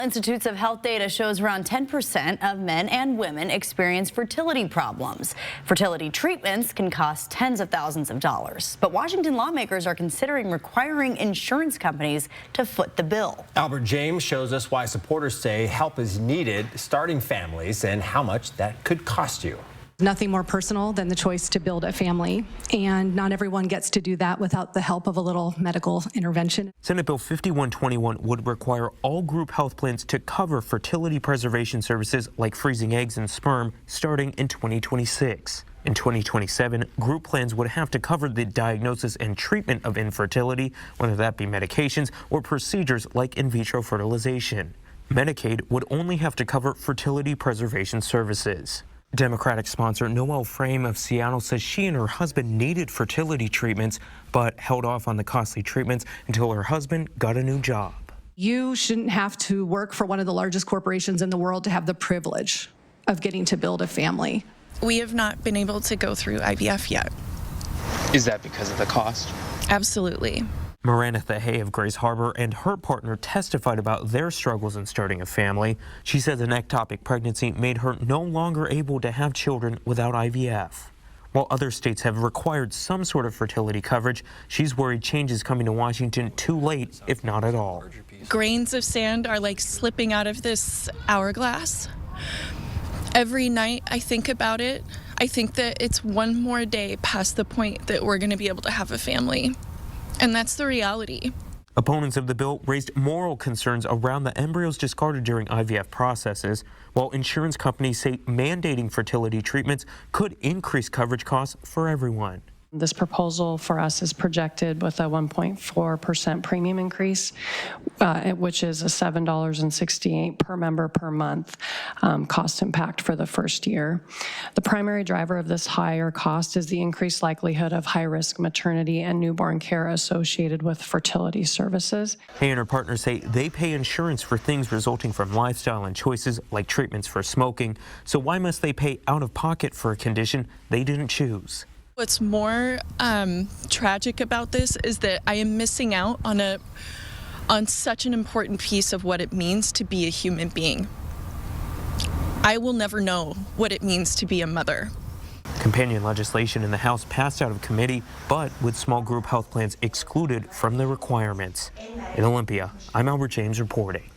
Institutes of Health data shows around 10% of men and women experience fertility problems. Fertility treatments can cost tens of thousands of dollars. But Washington lawmakers are considering requiring insurance companies to foot the bill. Albert James shows us why supporters say help is needed starting families and how much that could cost you. Nothing more personal than the choice to build a family, and not everyone gets to do that without the help of a little medical intervention. Senate Bill 5121 would require all group health plans to cover fertility preservation services like freezing eggs and sperm starting in 2026. In 2027, group plans would have to cover the diagnosis and treatment of infertility, whether that be medications or procedures like in vitro fertilization. Medicaid would only have to cover fertility preservation services. Democratic sponsor Noelle Frame of Seattle says she and her husband needed fertility treatments, but held off on the costly treatments until her husband got a new job. You shouldn't have to work for one of the largest corporations in the world to have the privilege of getting to build a family. We have not been able to go through IVF yet. Is that because of the cost? Absolutely. Maranatha Hay of Grace Harbor and her partner testified about their struggles in starting a family. She says an ectopic pregnancy made her no longer able to have children without IVF. While other states have required some sort of fertility coverage, she's worried change is coming to Washington too late, if not at all. Grains of sand are like slipping out of this hourglass. Every night I think about it. I think that it's one more day past the point that we're going to be able to have a family. And that's the reality. Opponents of the bill raised moral concerns around the embryos discarded during IVF processes, while insurance companies say mandating fertility treatments could increase coverage costs for everyone. This proposal for us is projected with a 1.4% premium increase, which is a $7.68 per member per month cost impact for the first year. The primary driver of this higher cost is the increased likelihood of high-risk maternity and newborn care associated with fertility services. Hay and her partners say they pay insurance for things resulting from lifestyle and choices like treatments for smoking. So why must they pay out of pocket for a condition they didn't choose? What's more tragic about this is that I am missing out on such an important piece of what it means to be a human being. I will never know what it means to be a mother. Companion legislation in the House passed out of committee, but with small group health plans excluded from the requirements. In Olympia, I'm Albert James reporting.